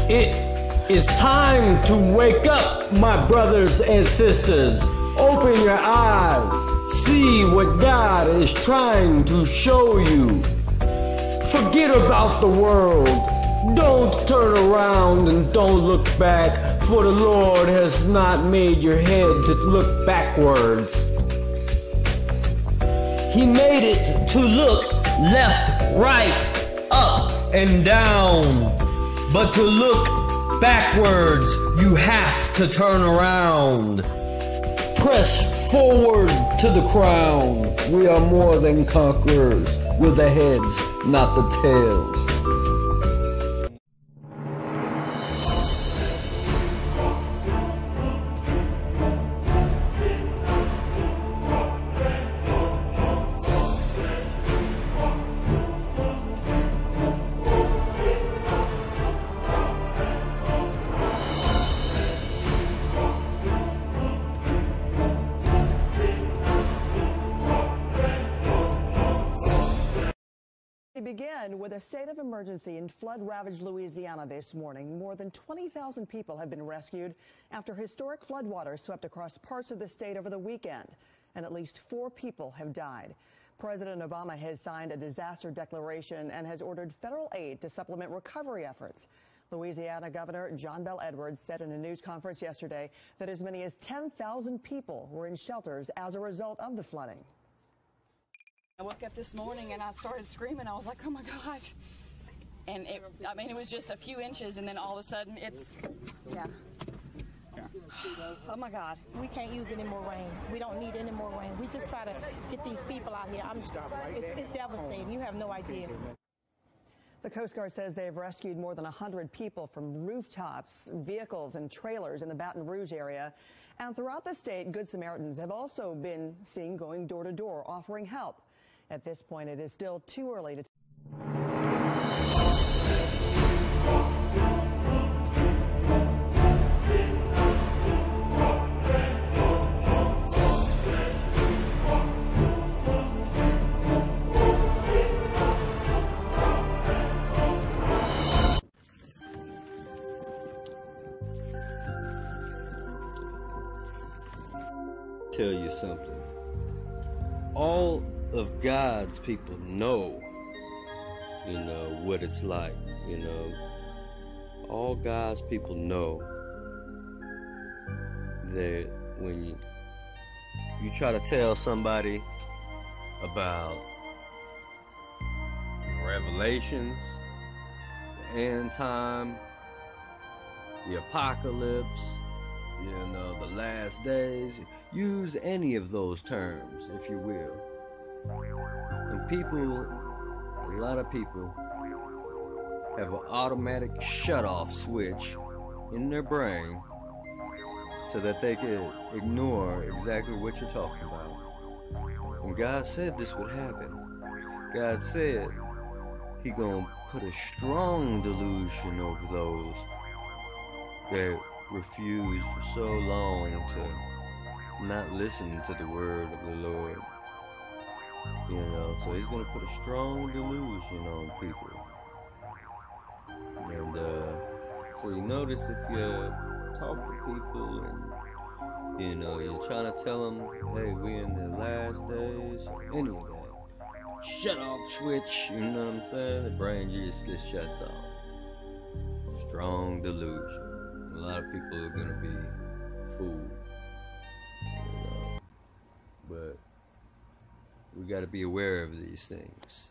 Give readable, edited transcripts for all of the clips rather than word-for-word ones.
It is time to wake up, my brothers and sisters. Open your eyes. See what God is trying to show you. Forget about the world. Don't turn around and don't look back, for the Lord has not made your head to look backwards. He made it to look left, right, up, and down. But to look backwards, you have to turn around. Press forward to the crown. We are more than conquerors. We're the heads, not the tails. We begin with a state of emergency in flood-ravaged Louisiana this morning. More than 20,000 people have been rescued after historic floodwaters swept across parts of the state over the weekend, and at least 4 people have died. President Obama has signed a disaster declaration and has ordered federal aid to supplement recovery efforts. Louisiana Governor John Bel Edwards said in a news conference yesterday that as many as 10,000 people were in shelters as a result of the flooding. I woke up this morning and I started screaming. I was like, oh my God. And it was just a few inches, and then all of a sudden yeah. Oh my God. We can't use any more rain. We don't need any more rain. We just try to get these people out here. It's devastating. You have no idea. The Coast Guard says they have rescued more than 100 people from rooftops, vehicles, and trailers in the Baton Rouge area. And throughout the state, Good Samaritans have also been seen going door to door, offering help. At this point, it is still too early to tell you something. All of God's people know, what it's like, All God's people know that when you try to tell somebody about Revelations, the end time, the apocalypse, the last days, use any of those terms, if you will. And a lot of people have an automatic shut-off switch in their brain so that they can ignore exactly what you're talking about. And God said this would happen. God said He gonna put a strong delusion over those that refused for so long to not listen to the word of the Lord. So He's going to put a strong delusion on people. And so you notice if you talk to people and, you're trying to tell them, hey, we're in the last days, any of that, shut off switch, you know what I'm saying? The brain just gets shuts off. Strong delusion. A lot of people are going to be fooled. But we got to be aware of these things.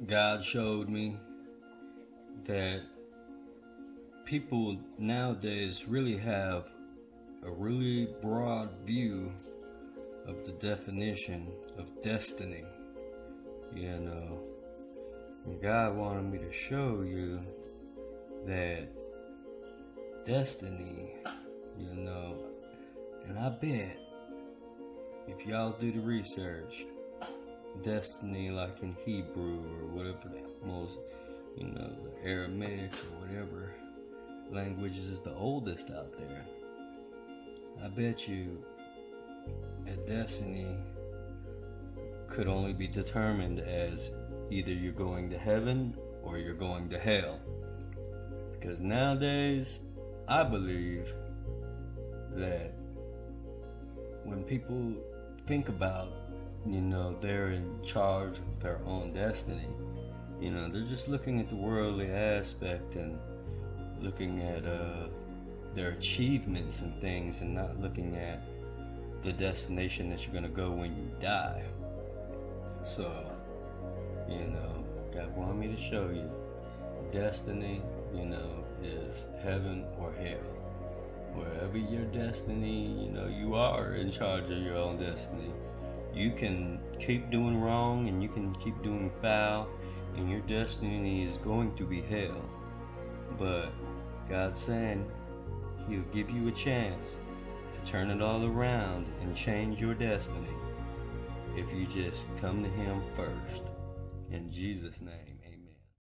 God showed me that people nowadays really have a really broad view of the definition of destiny. And God wanted me to show you that destiny, and I bet if y'all do the research, destiny, like in Hebrew or whatever the most, the Aramaic or whatever languages is the oldest out there. I bet you a destiny could only be determined as either you're going to heaven or you're going to hell. Because nowadays, I believe that when people think about, they're in charge of their own destiny, they're just looking at the worldly aspect and looking at their achievements and things, and not looking at the destination that you're going to go when you die. So, God wanted me to show you destiny, is heaven or hell. Wherever your destiny, you are in charge of your own destiny. You can keep doing wrong and you can keep doing foul, and your destiny is going to be hell. But God's saying He'll give you a chance to turn it all around and change your destiny if you just come to Him first. In Jesus' name.